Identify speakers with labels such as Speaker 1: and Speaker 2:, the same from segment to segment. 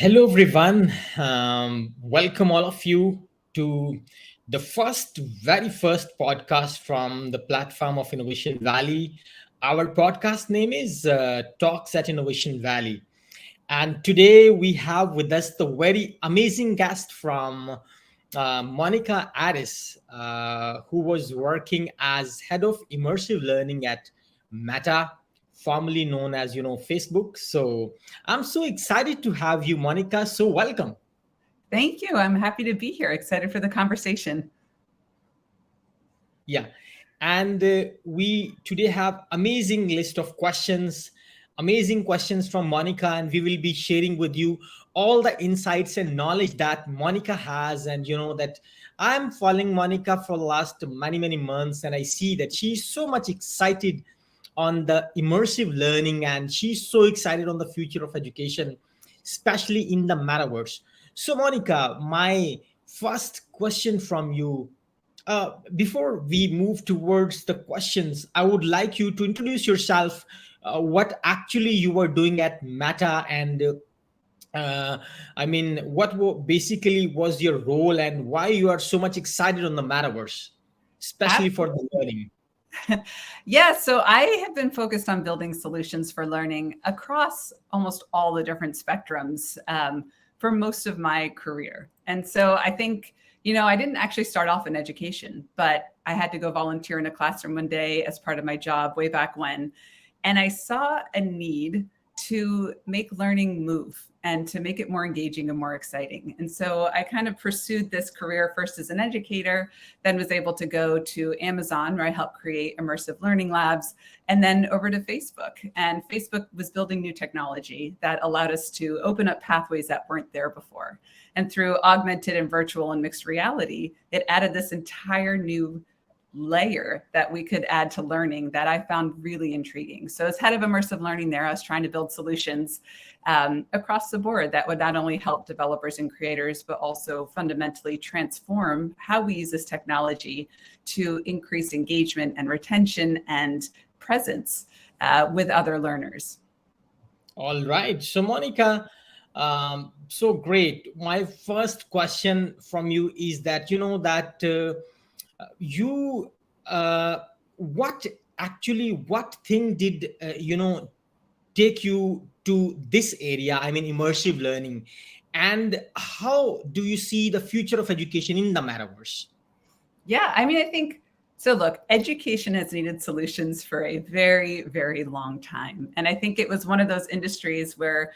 Speaker 1: Hello, everyone. Welcome all of you to the very first podcast from the platform of Innovation Valley. Our podcast name is Talks at Innovation Valley. And today we have with us the very amazing guest from Monica Aris, who was working as head of immersive learning at Meta, formerly known as Facebook. So I'm so excited to have you, Monica. So welcome.
Speaker 2: Thank you. I'm happy to be here. Excited for the conversation.
Speaker 1: Yeah. And we today have amazing list of questions, amazing questions from Monica, and we will be sharing with you all the insights and knowledge that Monica has. And that I'm following Monica for the last many months, and I see that she's so much excited on the immersive learning, and she's so excited on the future of education, especially in the metaverse. So, Monica, my first question from you, before we move towards the questions, I would like you to introduce yourself, what actually you were doing at Meta, and basically was your role, and why you are so much excited on the metaverse, especially for the learning.
Speaker 2: Yeah, so I have been focused on building solutions for learning across almost all the different spectrums for most of my career. And so I think, I didn't actually start off in education, but I had to go volunteer in a classroom one day as part of my job way back when. And I saw a need to make learning move and to make it more engaging and more exciting. And so I kind of pursued this career first as an educator, then was able to go to Amazon, where I helped create immersive learning labs, and then over to Facebook. And Facebook was building new technology that allowed us to open up pathways that weren't there before. And through augmented and virtual and mixed reality, it added this entire new layer that we could add to learning that I found really intriguing. So as head of immersive learning there, I was trying to build solutions across the board that would not only help developers and creators, but also fundamentally transform how we use this technology to increase engagement and retention and presence with other learners.
Speaker 1: All right. So, Monica, so great. My first question from you is that you what what thing did take you to this area, I mean immersive learning, and how do you see the future of education in the metaverse?
Speaker 2: Yeah, I think so. Look, education has needed solutions for a very, very long time. And I think it was one of those industries where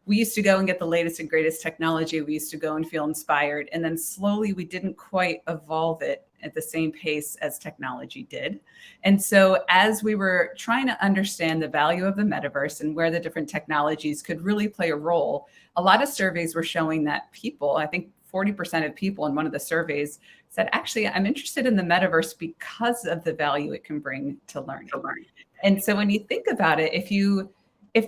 Speaker 2: we used to go and get the latest and greatest technology. We used to go and feel inspired. And then slowly we didn't quite evolve it at the same pace as technology did. And so as we were trying to understand the value of the metaverse and where the different technologies could really play a role, a lot of surveys were showing that people, I think 40% of people in one of the surveys said, actually, I'm interested in the metaverse because of the value it can bring to learning. And so when you think about it, it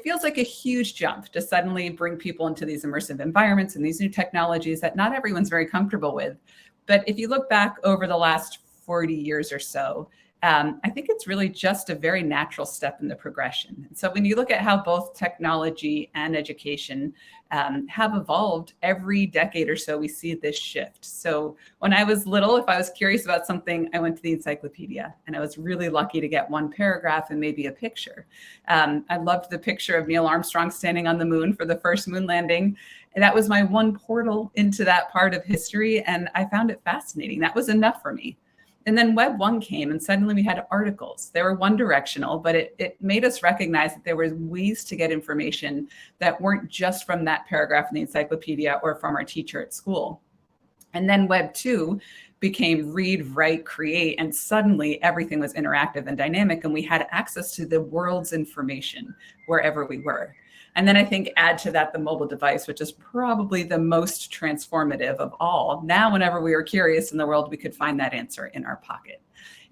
Speaker 2: feels like a huge jump to suddenly bring people into these immersive environments and these new technologies that not everyone's very comfortable with. But if you look back over the last 40 years or so, I think it's really just a very natural step in the progression. And so when you look at how both technology and education have evolved every decade or so, we see this shift. So when I was little, if I was curious about something, I went to the encyclopedia, and I was really lucky to get one paragraph and maybe a picture. I loved the picture of Neil Armstrong standing on the moon for the first moon landing. And that was my one portal into that part of history. And I found it fascinating. That was enough for me. And then Web 1 came, and suddenly we had articles. They were one directional, but it made us recognize that there were ways to get information that weren't just from that paragraph in the encyclopedia or from our teacher at school. And then Web 2 became read, write, create, and suddenly everything was interactive and dynamic, and we had access to the world's information wherever we were. And then I think add to that the mobile device, which is probably the most transformative of all. Now, whenever we were curious in the world, we could find that answer in our pocket.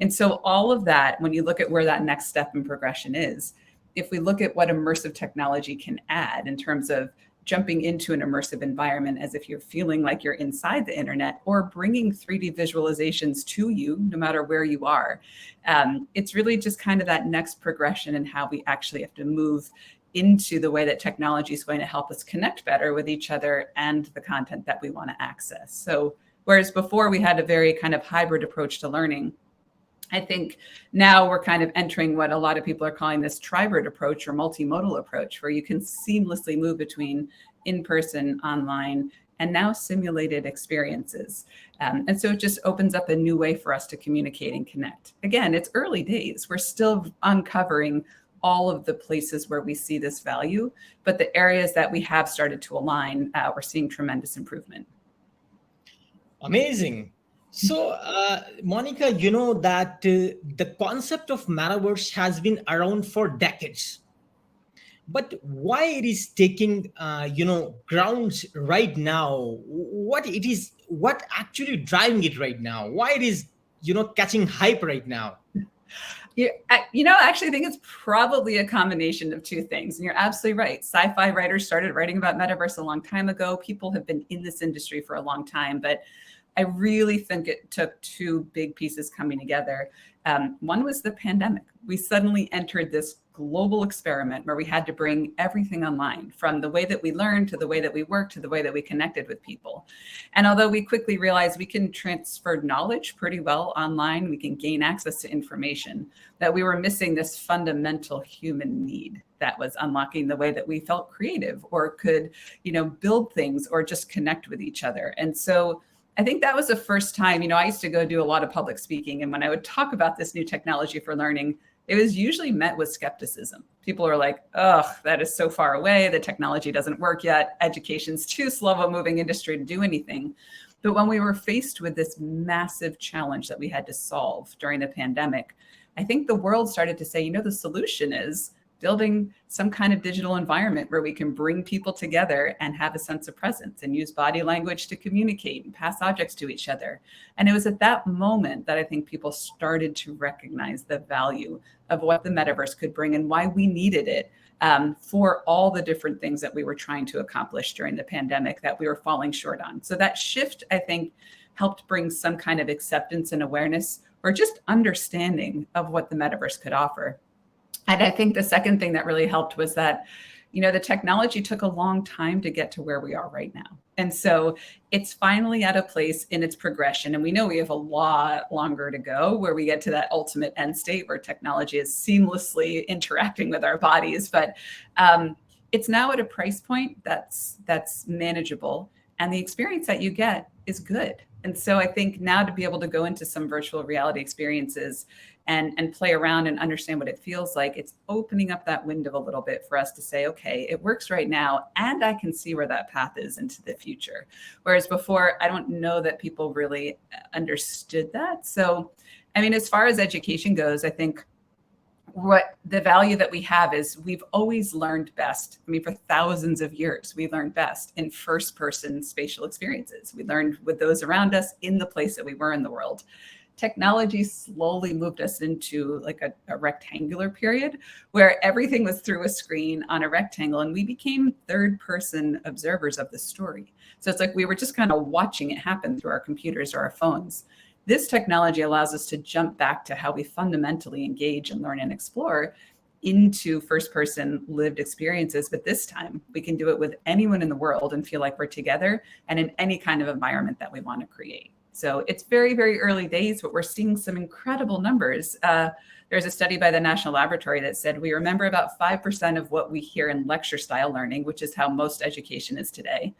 Speaker 2: And so all of that, when you look at where that next step in progression is, if we look at what immersive technology can add in terms of jumping into an immersive environment as if you're feeling like you're inside the internet, or bringing 3D visualizations to you, no matter where you are, it's really just kind of that next progression in how we actually have to move into the way that technology is going to help us connect better with each other and the content that we want to access. So whereas before we had a very kind of hybrid approach to learning, I think now we're kind of entering what a lot of people are calling this tribrid approach or multimodal approach, where you can seamlessly move between in-person, online, and now simulated experiences. And so it just opens up a new way for us to communicate and connect. Again, it's early days. We're still uncovering all of the places where we see this value, but the areas that we have started to align, we're seeing tremendous improvement.
Speaker 1: Amazing. So, Monica, you know that the concept of metaverse has been around for decades, but why it is taking, grounds right now? What actually driving it right now? Why it is, catching hype right now?
Speaker 2: Yeah, I actually think it's probably a combination of two things. And you're absolutely right. Sci-fi writers started writing about metaverse a long time ago. People have been in this industry for a long time, but I really think it took two big pieces coming together. One was the pandemic. We suddenly entered this global experiment where we had to bring everything online, from the way that we learned to the way that we worked to the way that we connected with people. And although we quickly realized we can transfer knowledge pretty well online, we can gain access to information, that we were missing this fundamental human need that was unlocking the way that we felt creative or could, build things or just connect with each other. And so I think that was the first time, I used to go do a lot of public speaking. And when I would talk about this new technology for learning, it was usually met with skepticism. People are like, oh, that is so far away. The technology doesn't work yet. Education's too slow of a moving industry to do anything. But when we were faced with this massive challenge that we had to solve during the pandemic, I think the world started to say, the solution is building some kind of digital environment where we can bring people together and have a sense of presence and use body language to communicate and pass objects to each other. And it was at that moment that I think people started to recognize the value of what the metaverse could bring and why we needed it for all the different things that we were trying to accomplish during the pandemic that we were falling short on. So that shift, I think, helped bring some kind of acceptance and awareness or just understanding of what the metaverse could offer. And I think the second thing that really helped was that, the technology took a long time to get to where we are right now. And so it's finally at a place in its progression. And we know we have a lot longer to go where we get to that ultimate end state where technology is seamlessly interacting with our bodies. But it's now at a price point that's manageable. And the experience that you get is good. And so I think now to be able to go into some virtual reality experiences and play around and understand what it feels like, it's opening up that window a little bit for us to say, okay, it works right now, and I can see where that path is into the future. Whereas before, I don't know that people really understood that. So, as far as education goes, I think what the value that we have is we've always learned best. For thousands of years, we learned best in first-person spatial experiences. We learned with those around us in the place that we were in the world. Technology slowly moved us into like a rectangular period where everything was through a screen on a rectangle, and we became third-person observers of the story. So it's like we were just kind of watching it happen through our computers or our phones. This technology allows us to jump back to how we fundamentally engage and learn and explore into first-person lived experiences. But this time, we can do it with anyone in the world and feel like we're together and in any kind of environment that we want to create. So it's very, very early days, but we're seeing some incredible numbers. There's a study by the National Laboratory that said we remember about 5% of what we hear in lecture style learning, which is how most education is today,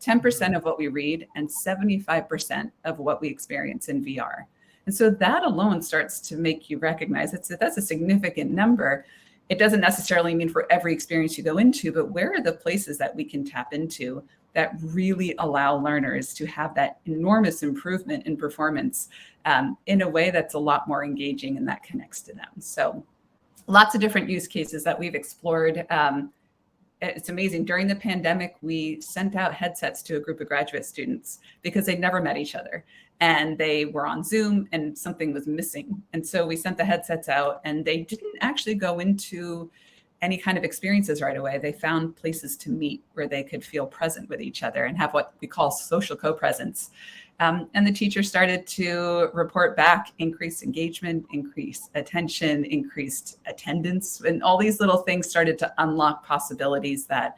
Speaker 2: 10% of what we read, and 75% of what we experience in VR. And so that alone starts to make you recognize that's a significant number. It doesn't necessarily mean for every experience you go into, but where are the places that we can tap into that really allow learners to have that enormous improvement in performance in a way that's a lot more engaging and that connects to them. So lots of different use cases that we've explored. It's amazing. During the pandemic, we sent out headsets to a group of graduate students because they'd never met each other and they were on Zoom and something was missing. And so we sent the headsets out and they didn't actually go into any kind of experiences right away. They found places to meet where they could feel present with each other and have what we call social co-presence. And the teacher started to report back increased engagement, increased attention, increased attendance, and all these little things started to unlock possibilities that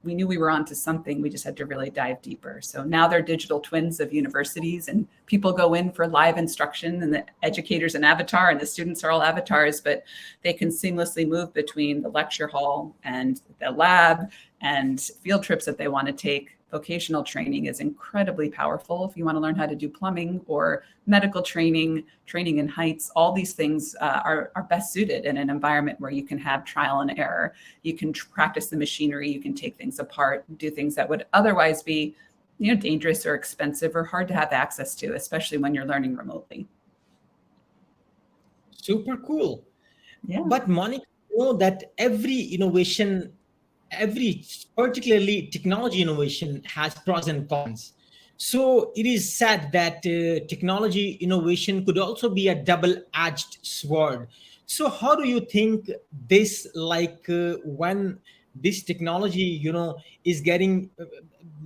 Speaker 2: we knew we were onto something. We just had to really dive deeper. So now they're digital twins of universities, and people go in for live instruction, and the educator's an avatar and the students are all avatars, but they can seamlessly move between the lecture hall and the lab and field trips that they want to take. Vocational training is incredibly powerful. If you want to learn how to do plumbing or medical training, training in heights, all these things are best suited in an environment where you can have trial and error. You can practice the machinery, you can take things apart, do things that would otherwise be, dangerous or expensive or hard to have access to, especially when you're learning remotely.
Speaker 1: Super cool.
Speaker 2: Yeah.
Speaker 1: But Monica, that every innovation, every particularly technology innovation has pros and cons. So it is said that technology innovation could also be a double-edged sword. So how do you think this, when this technology, is getting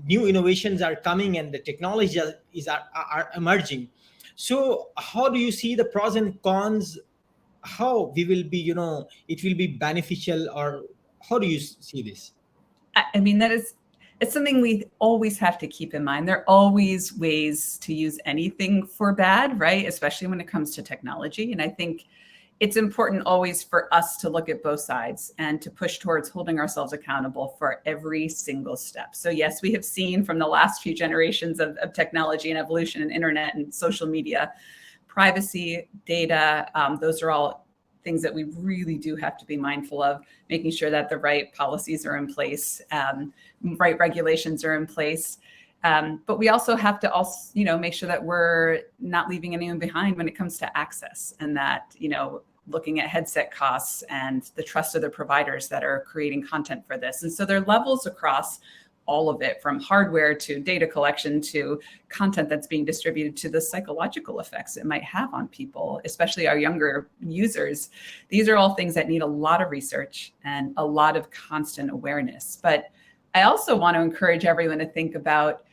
Speaker 1: new innovations are coming and the technology are emerging. So how do you see the pros and cons? How we will be, it will be beneficial, or how do you see this?
Speaker 2: I mean, it's something we always have to keep in mind. There are always ways to use anything for bad, right? Especially when it comes to technology. And I think it's important always for us to look at both sides and to push towards holding ourselves accountable for every single step. So yes, we have seen from the last few generations of technology and evolution and internet and social media, privacy, data, those are all things that we really do have to be mindful of, making sure that the right policies are in place, right regulations are in place. But we also have to make sure that we're not leaving anyone behind when it comes to access, and that, looking at headset costs and the trust of the providers that are creating content for this. And so there are levels across all of it, from hardware to data collection to content that's being distributed to the psychological effects it might have on people, especially our younger users. These are all things that need a lot of research and a lot of constant awareness. But I also want to encourage everyone to think about,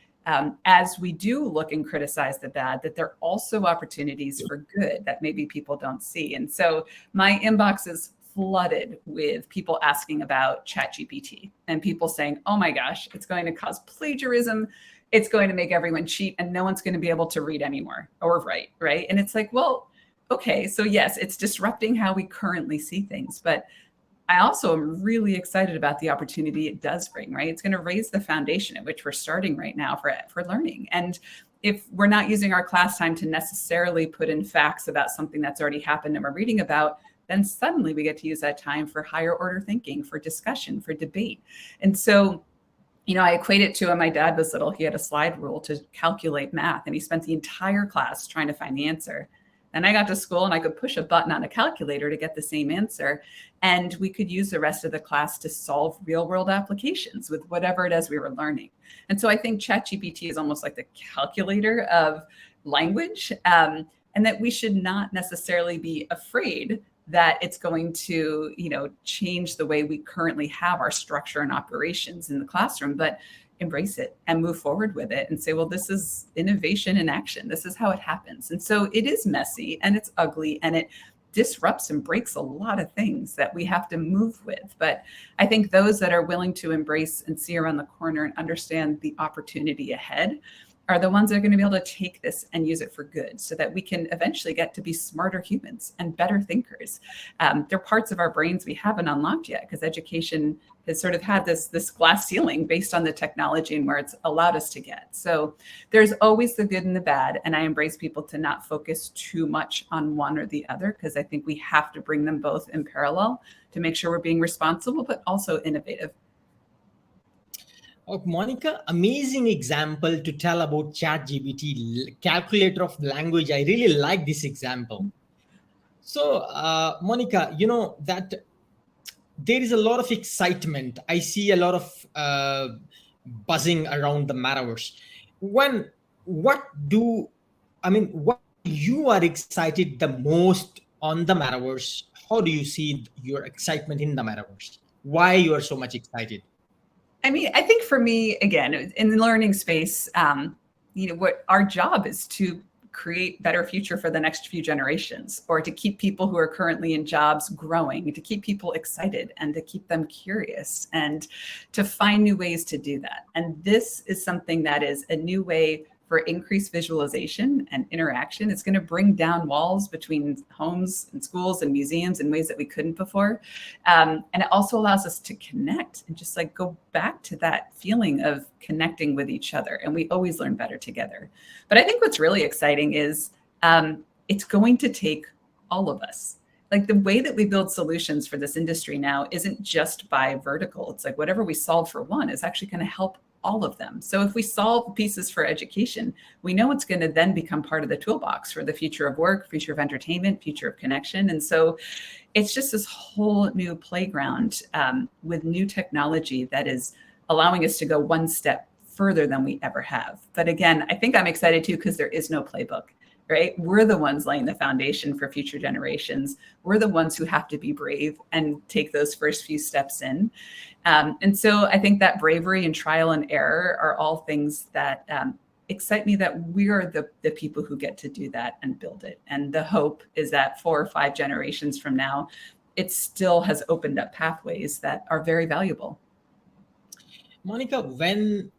Speaker 2: as we do look and criticize the bad, that there are also opportunities for good that maybe people don't see. And so my inbox is flooded with people asking about ChatGPT and people saying, oh my gosh, it's going to cause plagiarism. It's going to make everyone cheat and no one's going to be able to read anymore or write, right? And it's like, well, okay, so yes, it's disrupting how we currently see things, but I also am really excited about the opportunity it does bring, right? It's going to raise the foundation at which we're starting right now for learning. And if we're not using our class time to necessarily put in facts about something that's already happened and we're reading about, then suddenly we get to use that time for higher order thinking, for discussion, for debate. And so, I equate it to when my dad was little, he had a slide rule to calculate math, and he spent the entire class trying to find the answer. Then I got to school and I could push a button on a calculator to get the same answer. And we could use the rest of the class to solve real world applications with whatever it is we were learning. And so I think ChatGPT is almost like the calculator of language, and that we should not necessarily be afraid that it's going to, change the way we currently have our structure and operations in the classroom, but embrace it and move forward with it and say, well, this is innovation in action. This is how it happens. And so it is messy and it's ugly and it disrupts and breaks a lot of things that we have to move with. But I think those that are willing to embrace and see around the corner and understand the opportunity ahead are the ones that are going to be able to take this and use it for good, so that we can eventually get to be smarter humans and better thinkers. There are parts of our brains we haven't unlocked yet because education has sort of had this glass ceiling based on the technology and where it's allowed us to get. So there's always the good and the bad. And I embrace people to not focus too much on one or the other, because I think we have to bring them both in parallel to make sure we're being responsible, but also innovative.
Speaker 1: Oh, Monica, amazing example to tell about ChatGPT, calculator of language. I really like this example. So, Monica, that there is a lot of excitement. I see a lot of buzzing around the metaverse. What you are excited the most on the metaverse? How do you see your excitement in the metaverse? Why you are so much excited?
Speaker 2: I mean, I think for me, again, in the learning space, what our job is to create better future for the next few generations, or to keep people who are currently in jobs growing, to keep people excited and to keep them curious and to find new ways to do that. And this is something that is a new way for increased visualization and interaction. It's going to bring down walls between homes and schools and museums in ways that we couldn't before. And it also allows us to connect and just like go back to that feeling of connecting with each other. And we always learn better together. But I think what's really exciting is it's going to take all of us. Like the way that we build solutions for this industry now isn't just by vertical. It's like whatever we solve for one is actually going to help all of them. So if we solve pieces for education, we know it's going to then become part of the toolbox for the future of work, future of entertainment, future of connection. And so it's just this whole new playground with new technology that is allowing us to go one step further than we ever have. But again, I think I'm excited too, because there is no playbook. Right? We're the ones laying the foundation for future generations. We're the ones who have to be brave and take those first few steps in. And so I think that bravery and trial and error are all things that excite me, that we are the people who get to do that and build it. And the hope is that 4 or 5 generations from now, it still has opened up pathways that are very valuable.
Speaker 1: Monica, when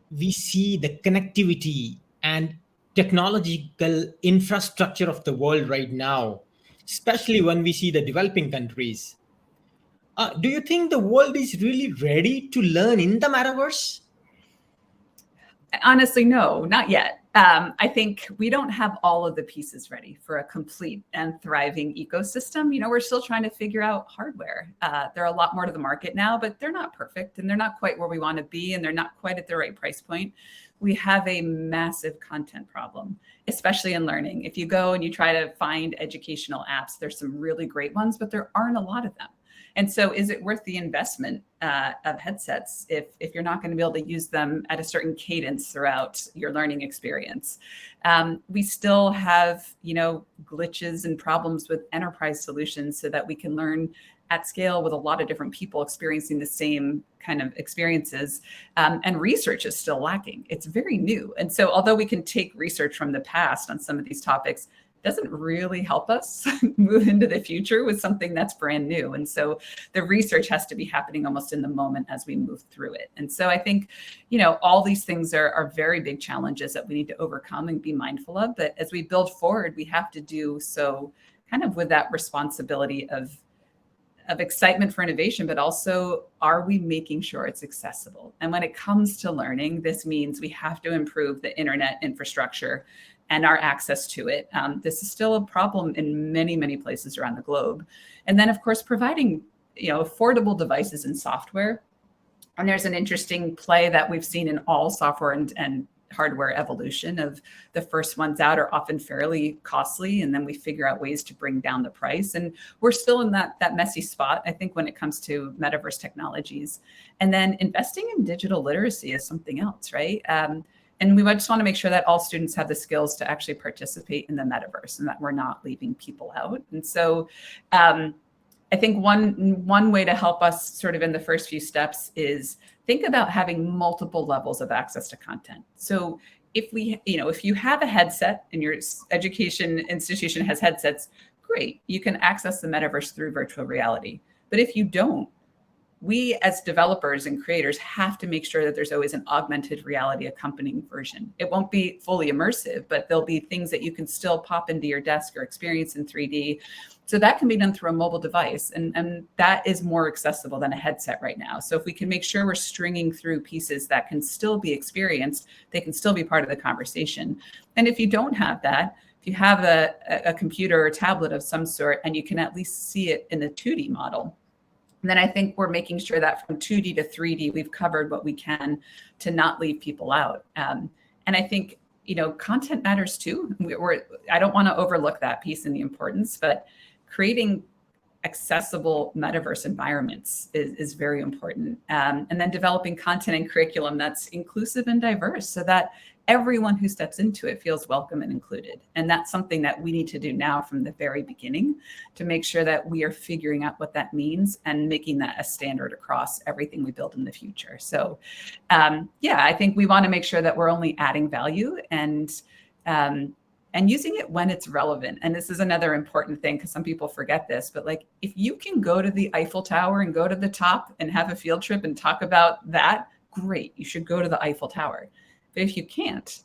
Speaker 1: we see the connectivity and technological infrastructure of the world right now, especially when we see the developing countries, do you think the world is really ready to learn in the metaverse?
Speaker 2: Honestly, no, not yet. I think we don't have all of the pieces ready for a complete and thriving ecosystem. We're still trying to figure out hardware. There are a lot more to the market now, but they're not perfect and they're not quite where we want to be, and they're not quite at the right price point. We have a massive content problem, especially in learning. If you go and you try to find educational apps, there's some really great ones, but there aren't a lot of them. And so is it worth the investment of headsets if you're not going to be able to use them at a certain cadence throughout your learning experience? We still have, glitches and problems with enterprise solutions so that we can learn at scale with a lot of different people experiencing the same kind of experiences. And research is still lacking. It's very new. And so although we can take research from the past on some of these topics, doesn't really help us move into the future with something that's brand new. And so the research has to be happening almost in the moment as we move through it. And so I think, all these things are very big challenges that we need to overcome and be mindful of. But as we build forward, we have to do so kind of with that responsibility of excitement for innovation, but also, are we making sure it's accessible? And when it comes to learning, this means we have to improve the internet infrastructure and our access to it. This is still a problem in many, many places around the globe. And then, of course, providing affordable devices and software. And there's an interesting play that we've seen in all software and hardware evolution of the first ones out are often fairly costly, and then we figure out ways to bring down the price. And we're still in that messy spot, I think, when it comes to metaverse technologies. And then investing in digital literacy is something else, right? And we just want to make sure that all students have the skills to actually participate in the metaverse and that we're not leaving people out. And so I think one way to help us sort of in the first few steps is think about having multiple levels of access to content. So if you have a headset and your education institution has headsets, great, you can access the metaverse through virtual reality. But if you don't, we as developers and creators have to make sure that there's always an augmented reality accompanying version. It won't be fully immersive, but there'll be things that you can still pop into your desk or experience in 3D. So that can be done through a mobile device. And that is more accessible than a headset right now. So if we can make sure we're stringing through pieces that can still be experienced, they can still be part of the conversation. And if you don't have that, if you have a computer or tablet of some sort, and you can at least see it in a 2D model, then I think we're making sure that from 2D to 3D, we've covered what we can to not leave people out. And I think, content matters too. I don't want to overlook that piece and the importance, but creating accessible metaverse environments is very important. And then developing content and curriculum that's inclusive and diverse so that everyone who steps into it feels welcome and included. And that's something that we need to do now from the very beginning to make sure that we are figuring out what that means and making that a standard across everything we build in the future. So I think we want to make sure that we're only adding value and using it when it's relevant. And this is another important thing because some people forget this, but like if you can go to the Eiffel Tower and go to the top and have a field trip and talk about that, great, you should go to the Eiffel Tower. But if you can't,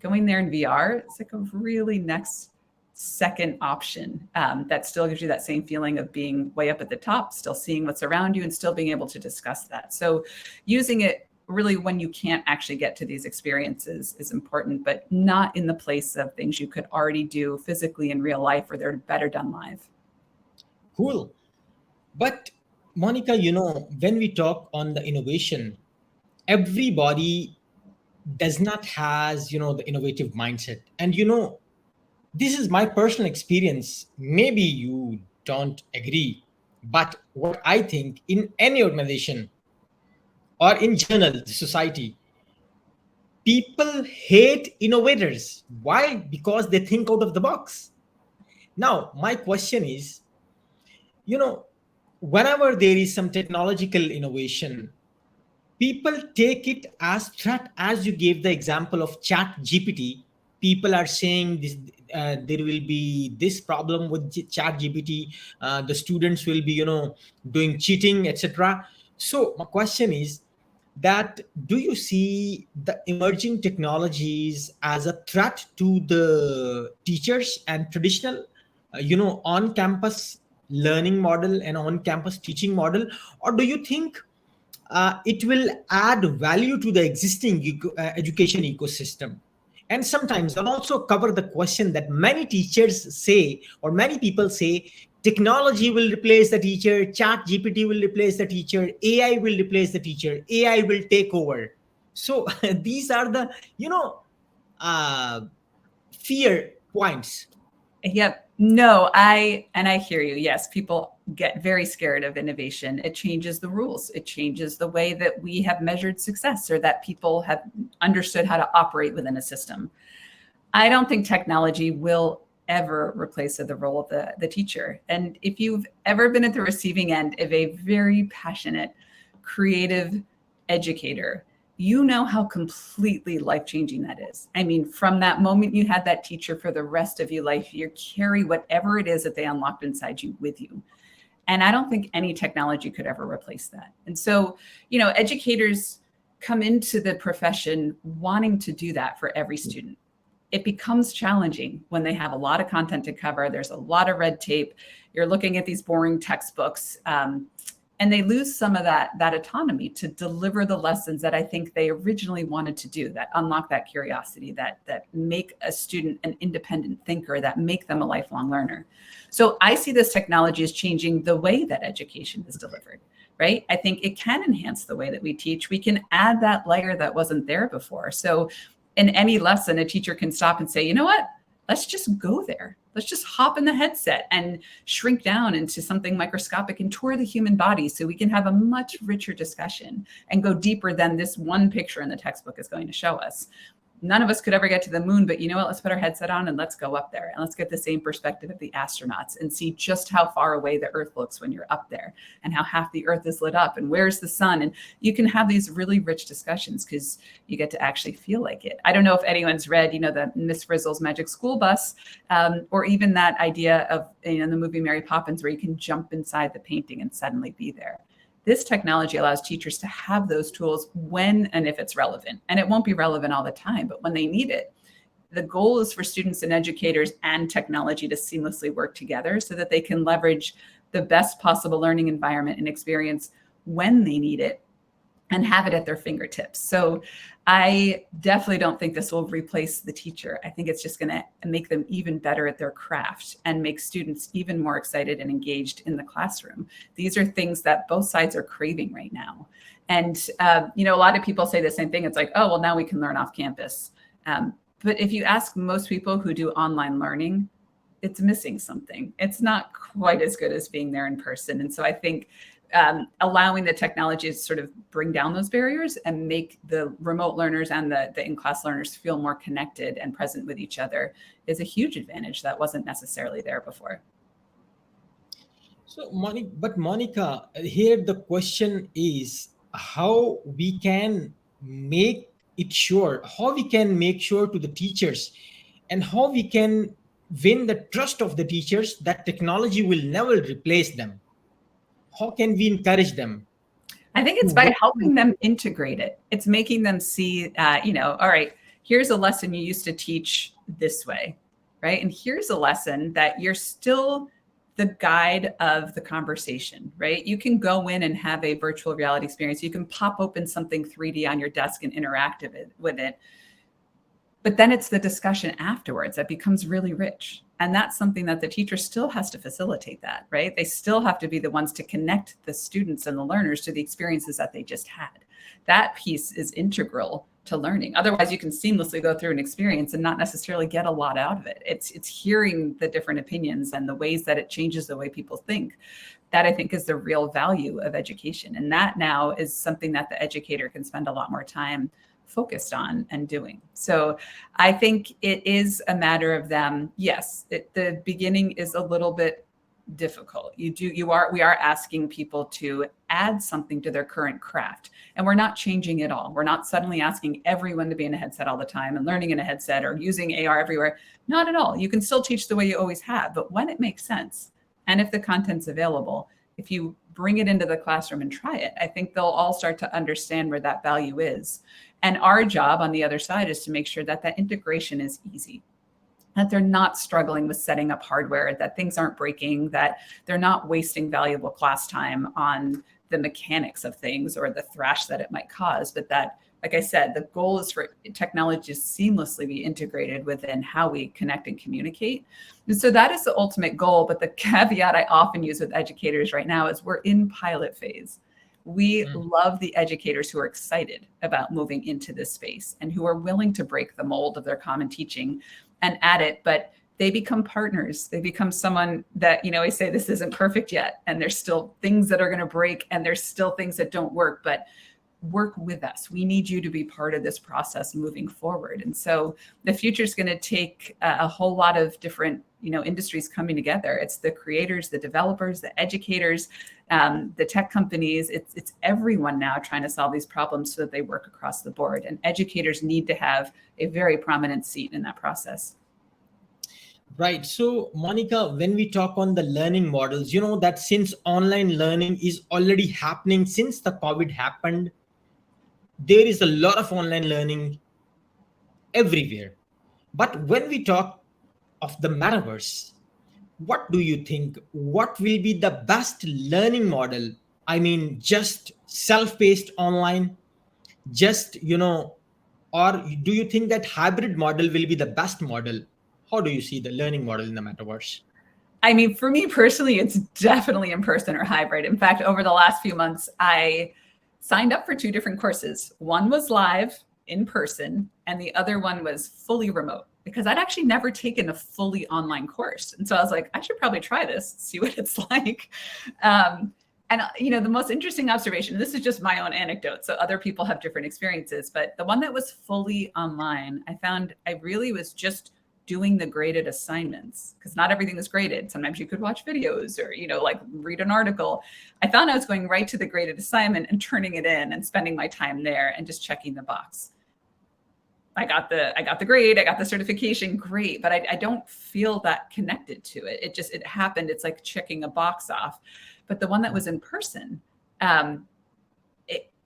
Speaker 2: going there in VR, it's like a really next second option that still gives you that same feeling of being way up at the top, still seeing what's around you and still being able to discuss that. So using it really when you can't actually get to these experiences is important, but not in the place of things you could already do physically in real life or they're better done live.
Speaker 1: Cool. But Monica, when we talk on the innovation, everybody does not has, the innovative mindset. And, this is my personal experience. Maybe you don't agree, but what I think in any organization or in general, the society, people hate innovators. Why? Because they think out of the box. Now, my question is, whenever there is some technological innovation, people take it as threat. As you gave the example of chat GPT, people are saying this, there will be this problem with chat GPT. The students will be, doing cheating, etc. So my question is that do you see the emerging technologies as a threat to the teachers and traditional, on-campus learning model and on-campus teaching model, or do you think it will add value to the existing education ecosystem? And sometimes I'll also cover the question that many teachers say, or many people say, technology will replace the teacher, chat GPT will replace the teacher, AI will replace the teacher, AI will take over. So these are the, uh, fear points.
Speaker 2: Yep. No, I hear you. Yes, people get very scared of innovation. It changes the rules. It changes the way that we have measured success or that people have understood how to operate within a system. I don't think technology will ever replace the role of the teacher. And if you've ever been at the receiving end of a very passionate, creative educator, you know how completely life-changing that is. I mean, from that moment you had that teacher for the rest of your life, you carry whatever it is that they unlocked inside you with you. And I don't think any technology could ever replace that. And so, educators come into the profession wanting to do that for every student. It becomes challenging when they have a lot of content to cover. There's a lot of red tape. You're looking at these boring textbooks. And they lose some of that autonomy to deliver the lessons that I think they originally wanted to do, that unlock that curiosity, that make a student an independent thinker, that make them a lifelong learner. So I see this technology as changing the way that education is delivered, right? I think it can enhance the way that we teach. We can add that layer that wasn't there before. So in any lesson, a teacher can stop and say, you know what? Let's just go there. Let's just hop in the headset and shrink down into something microscopic and tour the human body so we can have a much richer discussion and go deeper than this one picture in the textbook is going to show us. None of us could ever get to the moon, but you know what? Let's put our headset on and let's go up there and let's get the same perspective of the astronauts and see just how far away the Earth looks when you're up there and how half the Earth is lit up and where's the sun. And you can have these really rich discussions because you get to actually feel like it. I don't know if anyone's read, the Miss Frizzle's Magic School Bus, or even that idea of, the movie Mary Poppins, where you can jump inside the painting and suddenly be there. This technology allows teachers to have those tools when and if it's relevant. And it won't be relevant all the time, but when they need it, the goal is for students and educators and technology to seamlessly work together so that they can leverage the best possible learning environment and experience when they need it and have it at their fingertips. So I definitely don't think this will replace the teacher. I think it's just going to make them even better at their craft and make students even more excited and engaged in the classroom. These are things that both sides are craving right now. And, a lot of people say the same thing. It's like, oh, well, now we can learn off campus. But if you ask most people who do online learning, it's missing something. It's not quite as good as being there in person. And so I think allowing the technology to sort of bring down those barriers and make the remote learners and the in-class learners feel more connected and present with each other is a huge advantage that wasn't necessarily there before.
Speaker 1: So, Monica, here the question is how we can make it sure, how we can make sure to the teachers, and how we can win the trust of the teachers that technology will never replace them. How can we encourage them
Speaker 2: I think
Speaker 1: to
Speaker 2: it's by
Speaker 1: work?
Speaker 2: helping them integrate it. It's making them see, all right, here's a lesson you used to teach this way, right? And here's a lesson that you're still the guide of the conversation, right? You can go in and have a virtual reality experience. You can pop open something 3D on your desk and interact with it. But then it's the discussion afterwards that becomes really rich. And that's something that the teacher still has to facilitate that, right? They still have to be the ones to connect the students and the learners to the experiences that they just had. That piece is integral to learning. Otherwise, you can seamlessly go through an experience and not necessarily get a lot out of it. It's hearing the different opinions and the ways that it changes the way people think. That I think is the real value of education. And that now is something that the educator can spend a lot more time focused on and doing. So I think it is a matter of them. Yes, the beginning is a little bit difficult. We are asking people to add something to their current craft, and we're not changing it all. We're not suddenly asking everyone to be in a headset all the time and learning in a headset or using AR everywhere. Not at all. You can still teach the way you always have, but when it makes sense and if the content's available, if you bring it into the classroom and try it, I think they'll all start to understand where that value is. And our job on the other side is to make sure that that integration is easy, that they're not struggling with setting up hardware, that things aren't breaking, that they're not wasting valuable class time on the mechanics of things or the thrash that it might cause, but that, like I said, the goal is for technology to seamlessly be integrated within how we connect and communicate. And so that is the ultimate goal. But the caveat I often use with educators right now is we're in pilot phase. We love the educators who are excited about moving into this space and who are willing to break the mold of their common teaching and add it, but they become partners. They become someone that, I say this isn't perfect yet, and there's still things that are going to break and there's still things that don't work, but work with us. We need you to be part of this process moving forward. And so the future is going to take a whole lot of different, industries coming together. It's the creators, the developers, the educators, the tech companies. It's everyone now trying to solve these problems so that they work across the board. And educators need to have a very prominent seat in that process.
Speaker 1: Right. So, Monica, when we talk on the learning models, that since online learning is already happening since the COVID happened, there is a lot of online learning everywhere. But when we talk of the metaverse, what do you think? What will be the best learning model? I mean, just self-paced online, just, or do you think that hybrid model will be the best model? How do you see the learning model in the metaverse?
Speaker 2: I mean, for me personally, it's definitely in person or hybrid. In fact, over the last few months, I signed up for 2 different courses. One was live in person, and the other one was fully remote, because I'd actually never taken a fully online course. And so I was like, I should probably try this, see what it's like. And the most interesting observation, this is just my own anecdote, so other people have different experiences, but the one that was fully online, I found I really was just doing the graded assignments, because not everything was graded. Sometimes you could watch videos or, read an article. I found I was going right to the graded assignment and turning it in and spending my time there and just checking the box. I got the grade, I got the certification, great, but I don't feel that connected to it. It happened. It's like checking a box off. But the one that was in person,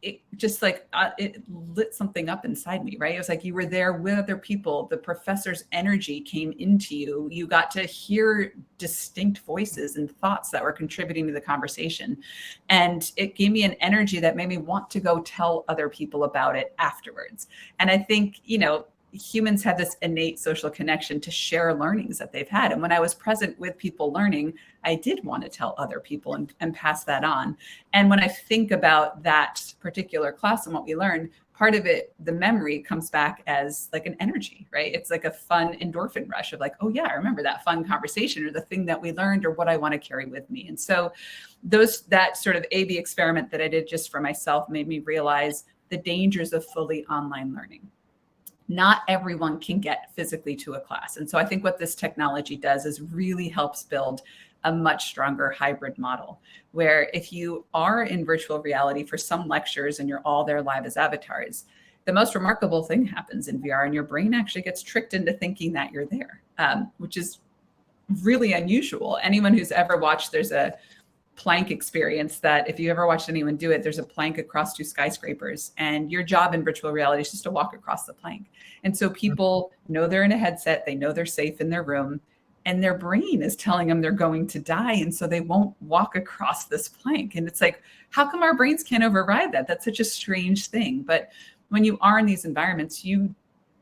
Speaker 2: it just it lit something up inside me, right? It was like you were there with other people. The professor's energy came into you. You got to hear distinct voices and thoughts that were contributing to the conversation. And it gave me an energy that made me want to go tell other people about it afterwards. And I think, humans have this innate social connection to share learnings that they've had. And when I was present with people learning, I did want to tell other people and pass that on. And when I think about that particular class and what we learned, part of it, the memory comes back as like an energy, right? It's like a fun endorphin rush of like, oh yeah, I remember that fun conversation or the thing that we learned or what I want to carry with me. And so that sort of A/B experiment that I did just for myself made me realize the dangers of fully online learning. Not everyone can get physically to a class. And so I think what this technology does is really helps build a much stronger hybrid model, where if you are in virtual reality for some lectures and you're all there live as avatars, the most remarkable thing happens in VR, and your brain actually gets tricked into thinking that you're there, which is really unusual. Anyone who's ever watched, there's a plank experience that if you ever watched anyone do it, there's a plank across two skyscrapers, and your job in virtual reality is just to walk across the plank. And so people know they're in a headset, they know they're safe in their room, and their brain is telling them they're going to die. And so they won't walk across this plank. And it's like, how come our brains can't override that? That's such a strange thing. But when you are in these environments, you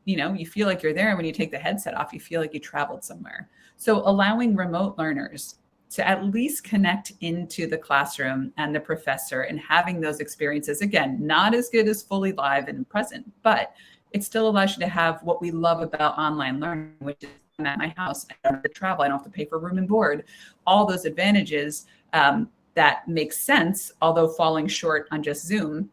Speaker 2: feel like you're there. And when you take the headset off, you feel like you traveled somewhere. So allowing remote learners to at least connect into the classroom and the professor and having those experiences, again, not as good as fully live and present, but it still allows you to have what we love about online learning, which is I'm at my house, I don't have to travel, I don't have to pay for room and board, all those advantages that make sense, although falling short on just Zoom,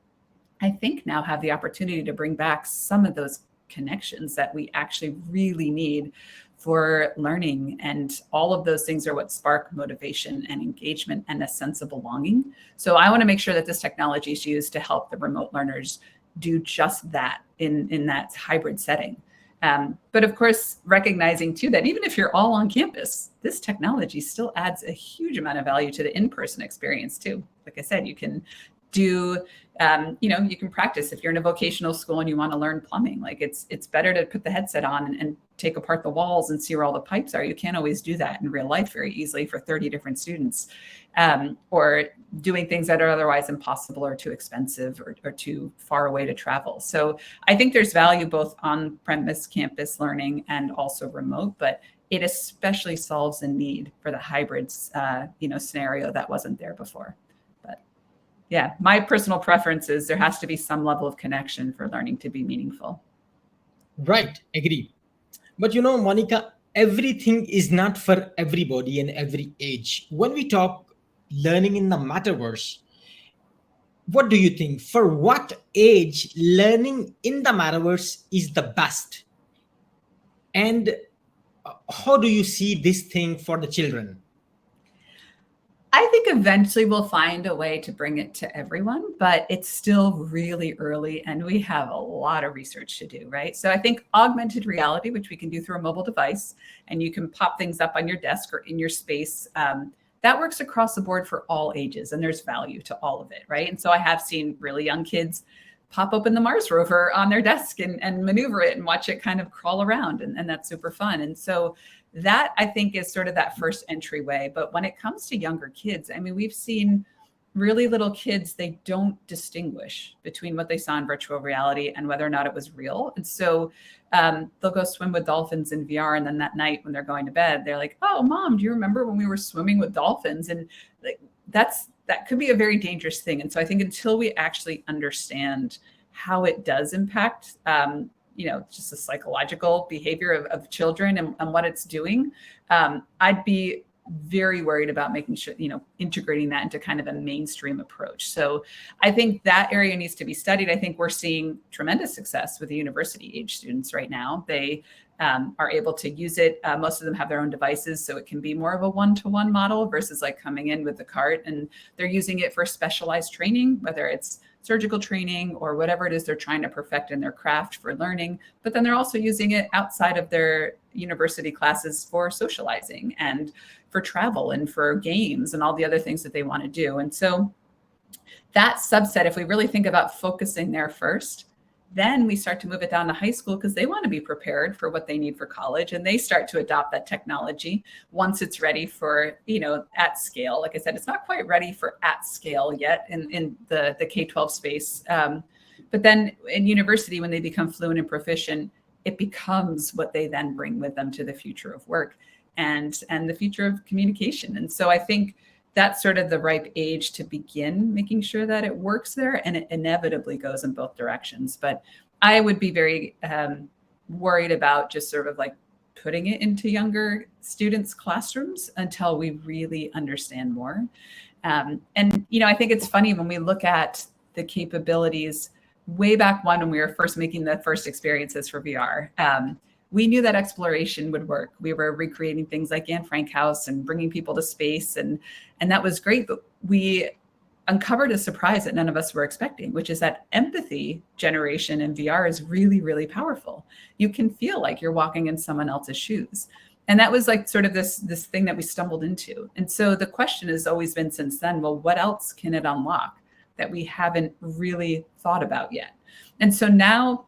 Speaker 2: I think now have the opportunity to bring back some of those connections that we actually really need for learning. And all of those things are what spark motivation and engagement and a sense of belonging. So I want to make sure that this technology is used to help the remote learners do just that in that hybrid setting. But of course, recognizing too that even if you're all on campus, this technology still adds a huge amount of value to the in-person experience too. Like I said, you can do, you can practice if you're in a vocational school and you want to learn plumbing. Like it's better to put the headset on and take apart the walls and see where all the pipes are. You can't always do that in real life very easily for 30 different students, or doing things that are otherwise impossible or too expensive or too far away to travel. So I think there's value both on-premise campus learning and also remote, but it especially solves the need for the hybrids, scenario that wasn't there before. Yeah, my personal preference is there has to be some level of connection for learning to be meaningful.
Speaker 1: Right, agree. But Monica, everything is not for everybody and every age. When we talk learning in the metaverse, what do you think? For what age learning in the metaverse is the best? And how do you see this thing for the children?
Speaker 2: I think eventually we'll find a way to bring it to everyone, but it's still really early and we have a lot of research to do, right? So I think augmented reality, which we can do through a mobile device, and you can pop things up on your desk or in your space, that works across the board for all ages, and there's value to all of it, right? And so I have seen really young kids pop open the Mars rover on their desk and maneuver it and watch it kind of crawl around, and that's super fun. And so that I think is sort of that first entryway. But when it comes to younger kids, I mean, we've seen really little kids, they don't distinguish between what they saw in virtual reality and whether or not it was real. And so they'll go swim with dolphins in VR. And then that night when they're going to bed, they're like, oh, Mom, do you remember when we were swimming with dolphins? And like, that could be a very dangerous thing. And so I think until we actually understand how it does impact just the psychological behavior of children and what it's doing, I'd be very worried about making sure, integrating that into kind of a mainstream approach. So I think that area needs to be studied. I think we're seeing tremendous success with the university age students right now. They are able to use it. Most of them have their own devices, so it can be more of a one-to-one model versus like coming in with the cart, and they're using it for specialized training, whether it's surgical training or whatever it is they're trying to perfect in their craft for learning. But then they're also using it outside of their university classes for socializing and for travel and for games and all the other things that they want to do. And so that subset, if we really think about focusing there first, then we start to move it down to high school because they want to be prepared for what they need for college, and they start to adopt that technology once it's ready for, at scale. Like I said, it's not quite ready for at scale yet in the K-12 space. But then in university, when they become fluent and proficient, it becomes what they then bring with them to the future of work and the future of communication. And so I think that's sort of the ripe age to begin making sure that it works there, and it inevitably goes in both directions. But I would be very worried about just sort of like putting it into younger students' classrooms until we really understand more. And, you know, I think it's funny when we look at the capabilities way back when we were first making the first experiences for VR. We knew that exploration would work. We were recreating things like Anne Frank House and bringing people to space, and that was great. But we uncovered a surprise that none of us were expecting, which is that empathy generation in VR is really, really powerful. You can feel like you're walking in someone else's shoes. And that was like sort of this thing that we stumbled into. And so the question has always been since then, well, what else can it unlock that we haven't really thought about yet? And so now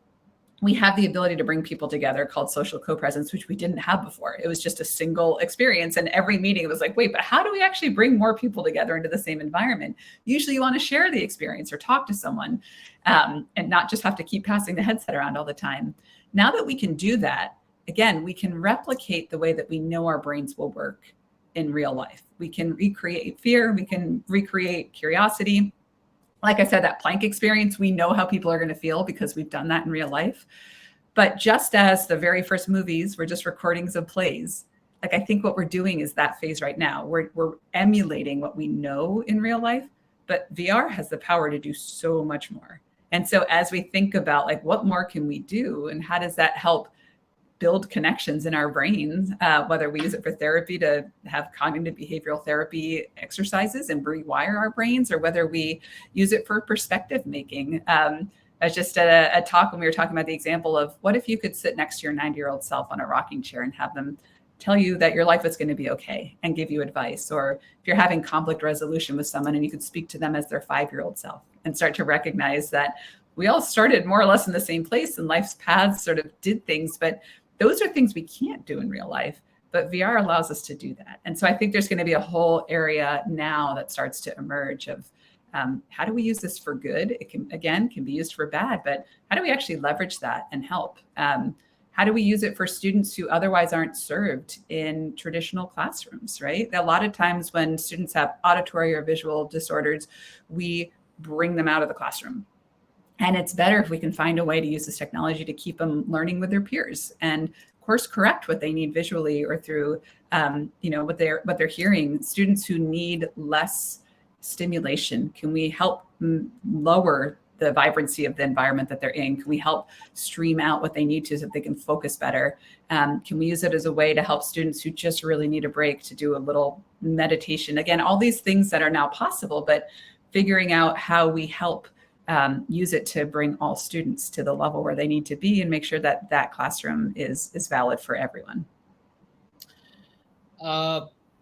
Speaker 2: we have the ability to bring people together called social co-presence, which we didn't have before. It was just a single experience. And every meeting it was like, wait, but how do we actually bring more people together into the same environment? Usually you want to share the experience or talk to someone and not just have to keep passing the headset around all the time. Now that we can do that, again, we can replicate the way that we know our brains will work in real life. We can recreate fear. We can recreate curiosity. Like I said, that plank experience, we know how people are going to feel because we've done that in real life. But just as the very first movies were just recordings of plays, like I think what we're doing is that phase right now. We're emulating what we know in real life, but VR has the power to do so much more. And so as we think about like what more can we do and how does that help build connections in our brains, whether we use it for therapy to have cognitive behavioral therapy exercises and rewire our brains, or whether we use it for perspective making. I was just at a talk when we were talking about the example of what if you could sit next to your 90-year-old self on a rocking chair and have them tell you that your life is going to be okay and give you advice, or if you're having conflict resolution with someone and you could speak to them as their 5-year-old self and start to recognize that we all started more or less in the same place and life's paths sort of did things, but those are things we can't do in real life, but VR allows us to do that. And so I think there's going to be a whole area now that starts to emerge of how do we use this for good? It can be used for bad, but how do we actually leverage that and help? How do we use it for students who otherwise aren't served in traditional classrooms, right? A lot of times when students have auditory or visual disorders, we bring them out of the classroom. And it's better if we can find a way to use this technology to keep them learning with their peers and course correct what they need visually or through, what they're hearing. Students who need less stimulation, can we help lower the vibrancy of the environment that they're in? Can we help stream out what they need to so that they can focus better? Can we use it as a way to help students who just really need a break to do a little meditation? Again, all these things that are now possible, but figuring out how we help use it to bring all students to the level where they need to be and make sure that that classroom is valid for everyone.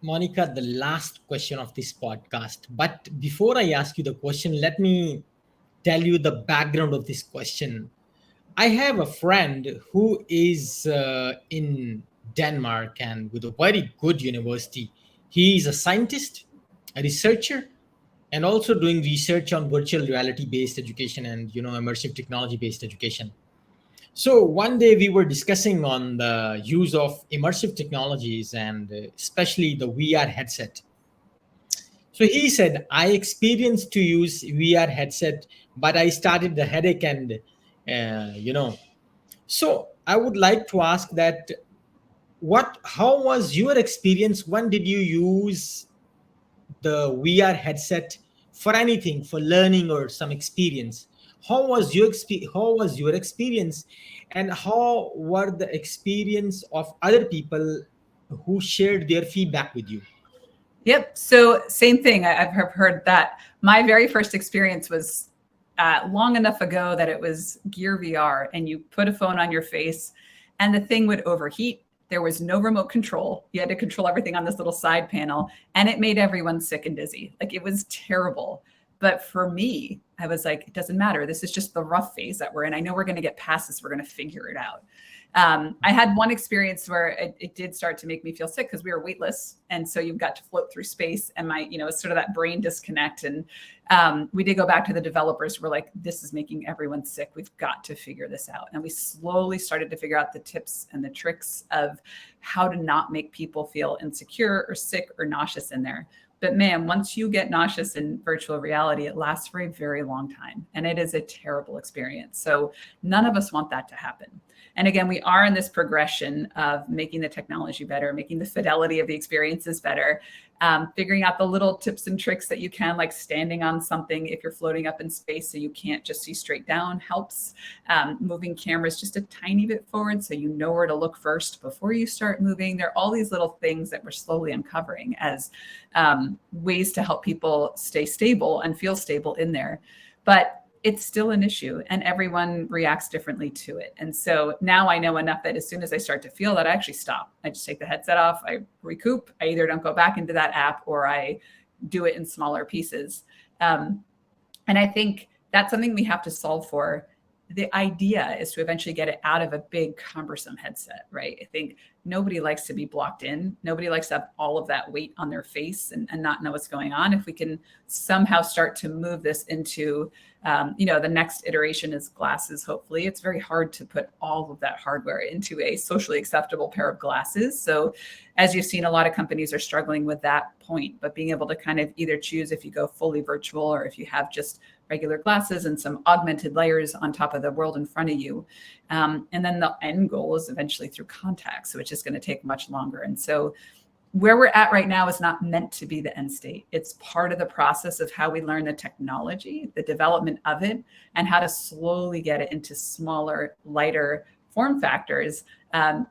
Speaker 1: Monica, the last question of this podcast. But before I ask you the question, let me tell you the background of this question. I have a friend who is in Denmark and with a very good university. He is a scientist, a researcher, and also doing research on virtual reality based education and immersive technology based education. So one day we were discussing on the use of immersive technologies and especially the VR headset. So he said, I experienced to use VR headset, but I started the headache and So I would like to ask that how was your experience? When did you use the VR headset for anything, for learning or some experience? How was your experience, and how were the experience of other people who shared their feedback with you?
Speaker 2: Yep. So same thing. I've heard that. My very first experience was long enough ago that it was Gear VR, and you put a phone on your face and the thing would overheat. There was no remote control. You had to control everything on this little side panel, and it made everyone sick and dizzy. Like, it was terrible. But for me, I was like, it doesn't matter. This is just the rough phase that we're in. I know we're going to get past this. We're going to figure it out. I had one experience where it did start to make me feel sick because we were weightless. And so you've got to float through space, and it's sort of that brain disconnect. And we did go back to the developers. We're like, this is making everyone sick. We've got to figure this out. And we slowly started to figure out the tips and the tricks of how to not make people feel insecure or sick or nauseous in there. But man, once you get nauseous in virtual reality, it lasts for a very long time. And it is a terrible experience. So none of us want that to happen. And again, we are in this progression of making the technology better, making the fidelity of the experiences better, figuring out the little tips and tricks that you can, like standing on something if you're floating up in space so you can't just see straight down helps. Moving cameras just a tiny bit forward so you know where to look first before you start moving. There are all these little things that we're slowly uncovering as ways to help people stay stable and feel stable in there. But it's still an issue and everyone reacts differently to it. And so now I know enough that as soon as I start to feel that, I actually stop. I just take the headset off, I recoup. I either don't go back into that app or I do it in smaller pieces. And I think that's something we have to solve for. The idea is to eventually get it out of a big cumbersome headset, right? I think nobody likes to be blocked in. Nobody likes to have all of that weight on their face and not know what's going on. If we can somehow start to move this into, the next iteration is glasses, hopefully. It's very hard to put all of that hardware into a socially acceptable pair of glasses. So as you've seen, a lot of companies are struggling with that point, but being able to kind of either choose if you go fully virtual or if you have just regular glasses and some augmented layers on top of the world in front of you. And then the end goal is eventually through contacts, which is going to take much longer. And so where we're at right now is not meant to be the end state. It's part of the process of how we learn the technology, the development of it, and how to slowly get it into smaller, lighter form factors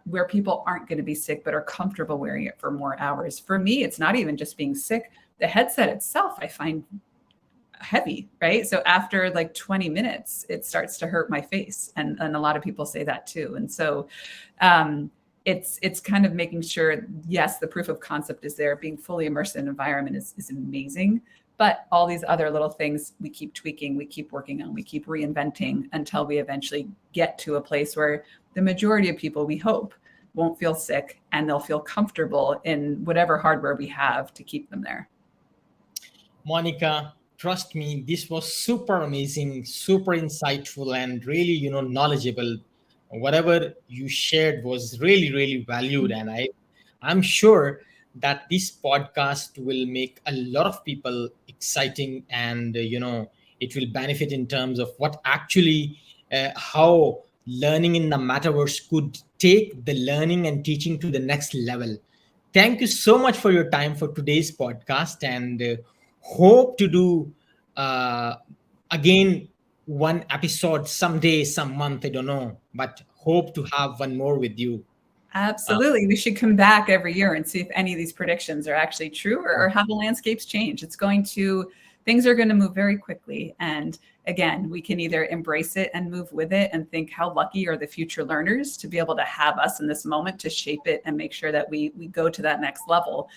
Speaker 2: where people aren't going to be sick, but are comfortable wearing it for more hours. For me, it's not even just being sick. The headset itself, I find heavy, right? So after like 20 minutes, it starts to hurt my face. And a lot of people say that too. And so it's kind of making sure, yes, the proof of concept is there. Being fully immersed in an environment is amazing. But all these other little things we keep tweaking, we keep working on, we keep reinventing until we eventually get to a place where the majority of people, we hope, won't feel sick and they'll feel comfortable in whatever hardware we have to keep them there.
Speaker 1: Monica, trust me, this was super amazing, super insightful, and really, knowledgeable. Whatever you shared was really, really valued, and I'm sure that this podcast will make a lot of people exciting, and it will benefit in terms of what actually how learning in the metaverse could take the learning and teaching to the next level. Thank you so much for your time for today's podcast, and hope to do again one episode someday, some month, I don't know, but hope to have one more with you.
Speaker 2: Absolutely. We should come back every year and see if any of these predictions are actually true or how the landscapes change. Things are going to move very quickly. And again, we can either embrace it and move with it and think how lucky are the future learners to be able to have us in this moment to shape it and make sure that we go to that next level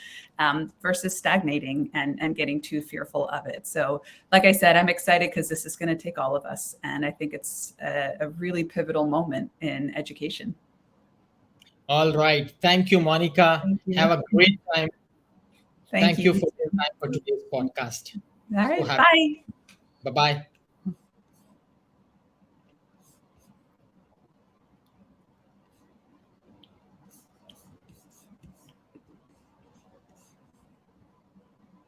Speaker 2: versus stagnating and getting too fearful of it. So like I said, I'm excited because this is going to take all of us. And I think it's a really pivotal moment in education.
Speaker 1: All right. Thank you, Monica.
Speaker 2: Thank you.
Speaker 1: Have a great time.
Speaker 2: Thank
Speaker 1: you
Speaker 2: you
Speaker 1: for your time for today's podcast.
Speaker 2: All right. Bye.
Speaker 1: Bye-bye.